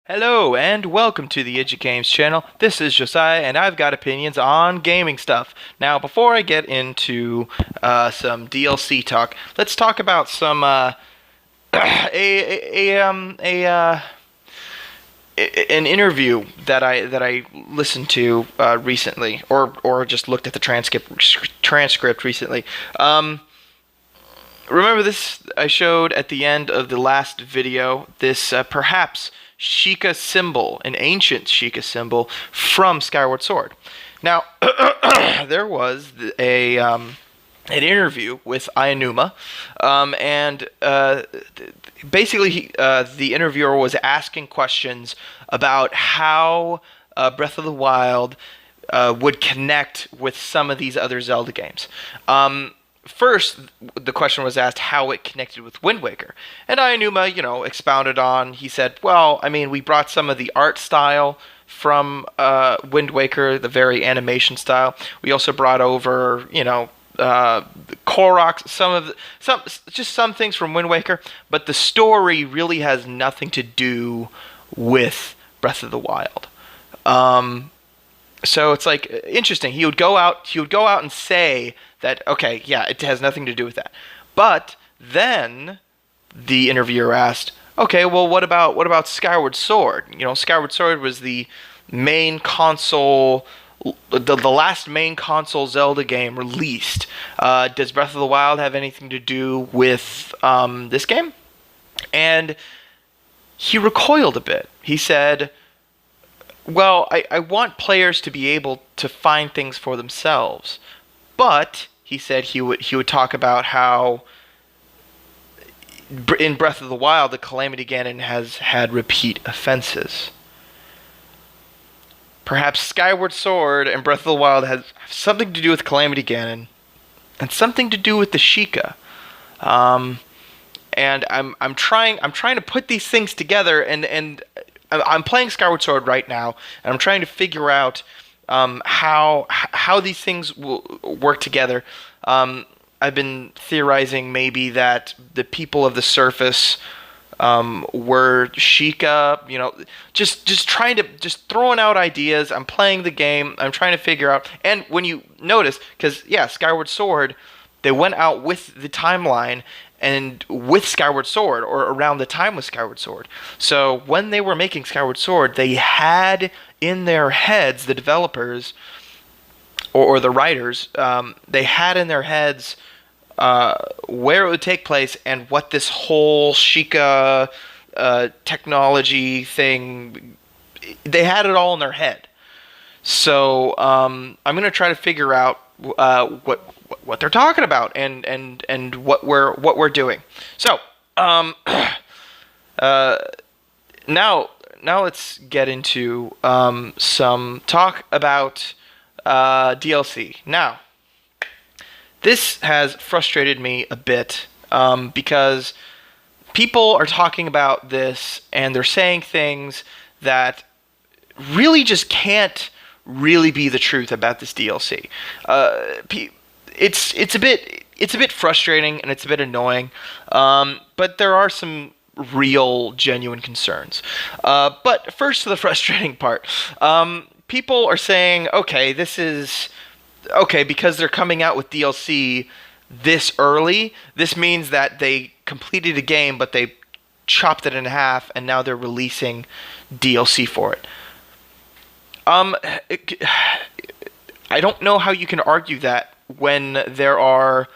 Hello and welcome to the EduGames channel. This is Josiah and I've got opinions on gaming stuff. Now, before I get into some DLC talk, let's talk about some an interview that I listened to recently, or just looked at the transcript recently. Remember this? I showed at the end of the last video this perhaps Sheikah symbol, an ancient Sheikah symbol from Skyward Sword. Now, there was an interview with Aonuma, and basically the interviewer was asking questions about how Breath of the Wild would connect with some of these other Zelda games. First, the question was asked how it connected with Wind Waker. And Aonuma, expounded on, he said, well, I mean, we brought some of the art style from Wind Waker, the very animation style. We also brought over, Koroks, some things from Wind Waker, but the story really has nothing to do with Breath of the Wild. So it's like interesting. He would go out and say that, okay, yeah, it has nothing to do with that. But then the interviewer asked, okay, well, what about Skyward Sword? Skyward Sword was the main console, the last main console Zelda game released. Does Breath of the Wild have anything to do with this game? And he recoiled a bit. He said, well, I want players to be able to find things for themselves. But, he said he would talk about how in Breath of the Wild, the Calamity Ganon has had repeat offenses. Perhaps Skyward Sword and Breath of the Wild has something to do with Calamity Ganon and something to do with the Sheikah. And I'm trying to put these things together, and I'm playing Skyward Sword right now, and I'm trying to figure out how these things will work together. I've been theorizing maybe that the people of the surface were Sheikah, just throwing out ideas. I'm playing the game. I'm trying to figure out. And when you notice, because Skyward Sword, they went out with the timeline and with Skyward Sword, or around the time with Skyward Sword. So when they were making Skyward Sword, they had in their heads, the developers or the writers, they had in their heads where it would take place and what this whole Sheikah technology thing, they had it all in their head. So I'm going to try to figure out what they're talking about and what we're doing. So now let's get into some talk about DLC. Now, this has frustrated me a bit because people are talking about this and they're saying things that really just can't really be the truth about this DLC. It's a bit frustrating and it's a bit annoying, but there are some real, genuine concerns. But first to the frustrating part. People are saying, okay, because they're coming out with DLC this early, this means that they completed a game, but they chopped it in half, and now they're releasing DLC for it. I don't know how you can argue that when there are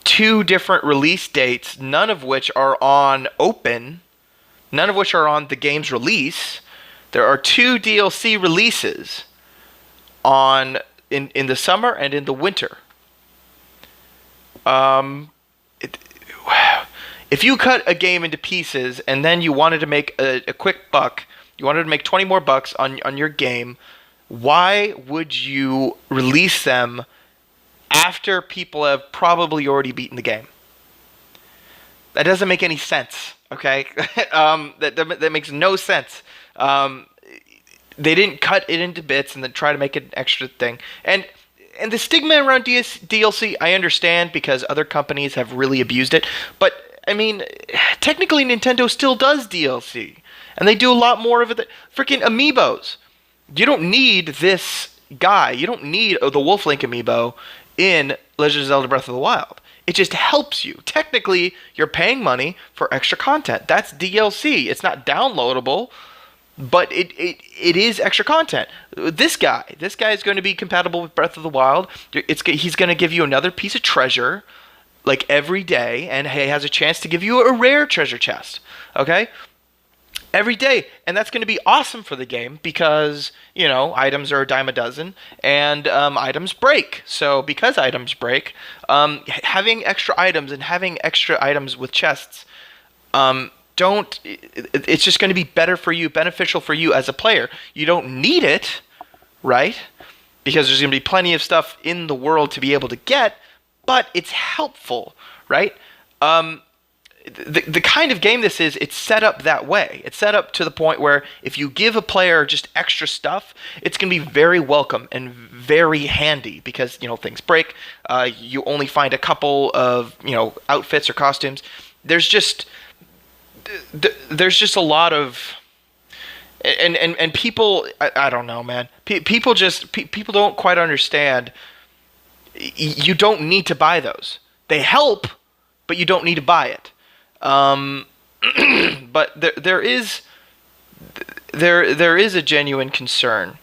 two different release dates, none of which are on open, none of which are on the game's release. There are two DLC releases in the summer and in the winter. If you cut a game into pieces and then you wanted to make a quick buck, you wanted to make 20 more bucks on your game, why would you release them after people have probably already beaten the game? That doesn't make any sense, okay? That makes no sense. They didn't cut it into bits and then try to make it an extra thing. And the stigma around DLC, I understand because other companies have really abused it. But, I mean, technically Nintendo still does DLC. And they do a lot more of it. Freaking amiibos. You don't need this guy. You don't need the Wolf Link amiibo in Legend of Zelda Breath of the Wild. It just helps you. Technically, you're paying money for extra content. That's DLC. It's not downloadable, but it is extra content. This guy is going to be compatible with Breath of the Wild. He's going to give you another piece of treasure, like every day, and he has a chance to give you a rare treasure chest. Okay? Every day, and that's going to be awesome for the game because, items are a dime a dozen, and items break. So because items break, having extra items and having extra items with chests, it's just going to be better for you, beneficial for you as a player. You don't need it, right? Because there's going to be plenty of stuff in the world to be able to get, but it's helpful, right? The kind of game this is, it's set up that way. It's set up to the point where if you give a player just extra stuff, it's going to be very welcome and very handy because, things break. You only find a couple of, outfits or costumes. There's just a lot of... And people, I don't know, man. People don't quite understand. You don't need to buy those. They help, but you don't need to buy it. But there is a genuine concern,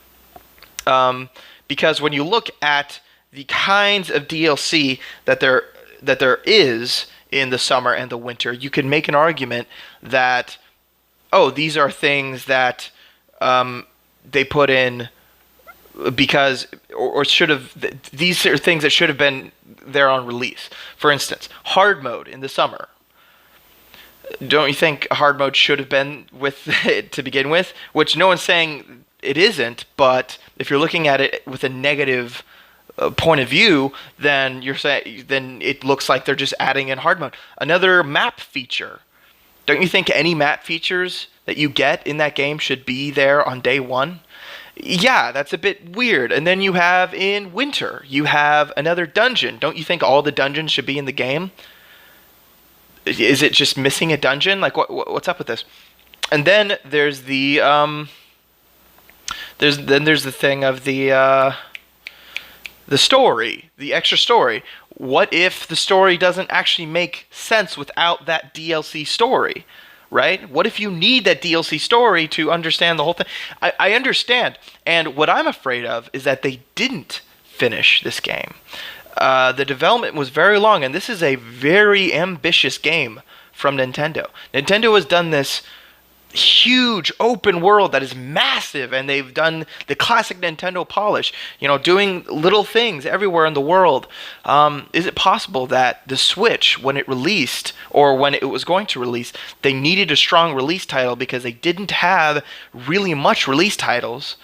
because when you look at the kinds of DLC that there is in the summer and the winter, you can make an argument that, these are things that they put in because or should have. These are things that should have been there on release. For instance, hard mode in the summer. Don't you think hard mode should have been with it to begin with? Which no one's saying it isn't, but if you're looking at it with a negative point of view, then it looks like they're just adding in hard mode. Another map feature. Don't you think any map features that you get in that game should be there on day one? Yeah, that's a bit weird. And then you have in winter, you have another dungeon. Don't you think all the dungeons should be in the game? Is it just missing a dungeon? Like, what's up with this? And then there's the there's the thing of the story, the extra story. What if the story doesn't actually make sense without that DLC story, right? What if you need that DLC story to understand the whole thing? I understand, and what I'm afraid of is that they didn't finish this game. The development was very long, and this is a very ambitious game from Nintendo. Nintendo has done this huge open world that is massive, and they've done the classic Nintendo polish, doing little things everywhere in the world. Is it possible that the Switch, when it released, or when it was going to release, they needed a strong release title because they didn't have really much release titles,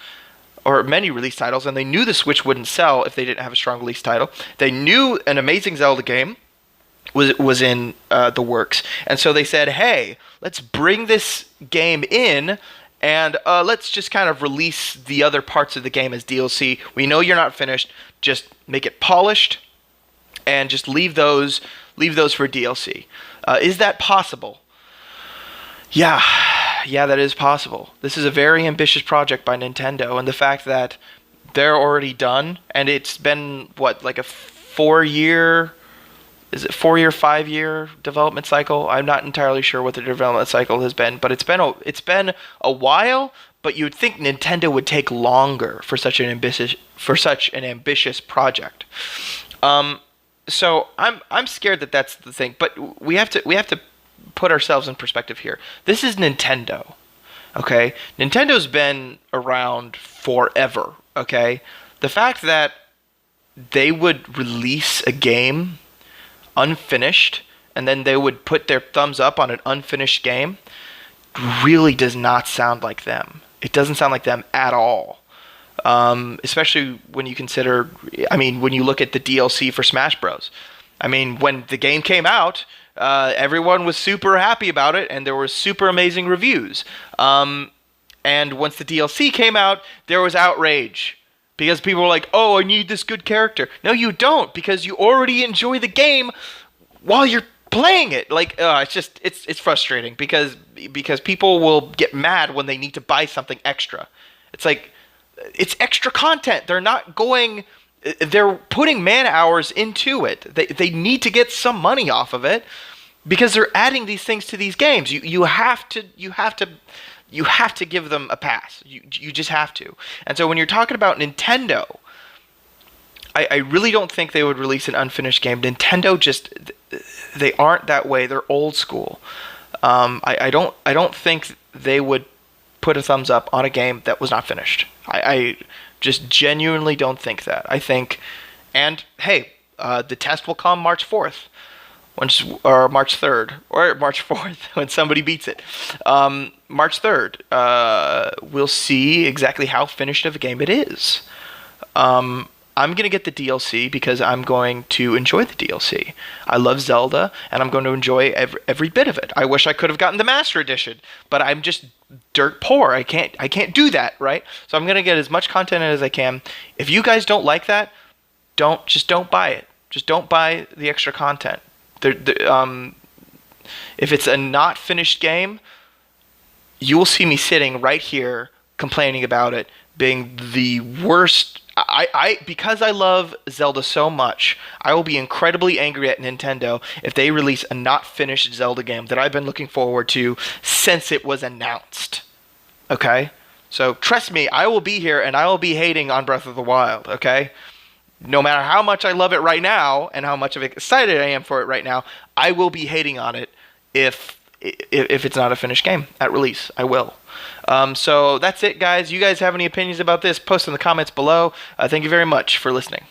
or many release titles, and they knew the Switch wouldn't sell if they didn't have a strong release title. They knew an amazing Zelda game was in the works, and so they said, hey, let's bring this game in, and let's just kind of release the other parts of the game as DLC. We know you're not finished, just make it polished, and just leave those for DLC. Is that possible? Yeah, that is possible. This is a very ambitious project by Nintendo, and the fact that they're already done, and it's been, like a 4-year... Is it 4-year, 5-year development cycle? I'm not entirely sure what the development cycle has been, but it's been a while. But you'd think Nintendo would take longer for such an ambitious project. So I'm scared that that's the thing. But we have to put ourselves in perspective here. This is Nintendo, okay? Nintendo's been around forever, okay? The fact that they would release a game unfinished, and then they would put their thumbs up on an unfinished game, really does not sound like them. It doesn't sound like them at all. Especially when you consider, when you look at the DLC for Smash Bros. When the game came out, everyone was super happy about it, and there were super amazing reviews. And once the DLC came out, there was outrage. Because people were like, oh, I need this good character. No, you don't, because you already enjoy the game while you're playing it. Like, it's just it's frustrating because people will get mad when they need to buy something extra. It's like it's extra content. They're putting man hours into it. They need to get some money off of it because they're adding these things to these games. You have to give them a pass. You just have to. And so when you're talking about Nintendo, I really don't think they would release an unfinished game. Nintendo they aren't that way. They're old school. I don't think they would put a thumbs up on a game that was not finished. I just genuinely don't think that. I think, and hey, the test will come March 4th. Or March 3rd, or March 4th, when somebody beats it. March 3rd, we'll see exactly how finished of a game it is. I'm going to get the DLC because I'm going to enjoy the DLC. I love Zelda, and I'm going to enjoy every bit of it. I wish I could have gotten the Master Edition, but I'm just dirt poor. I can't do that, right? So I'm going to get as much content as I can. If you guys don't like that, don't buy it. Just don't buy the extra content. If it's a not finished game, you will see me sitting right here complaining about it being the worst. Because I love Zelda so much, I will be incredibly angry at Nintendo if they release a not finished Zelda game that I've been looking forward to since it was announced. Okay? So trust me, I will be here and I will be hating on Breath of the Wild, okay? No matter how much I love it right now and how much of excited I am for it right now, I will be hating on it if it's not a finished game at release. I will. So that's it, guys. You guys have any opinions about this? Post in the comments below. Thank you very much for listening.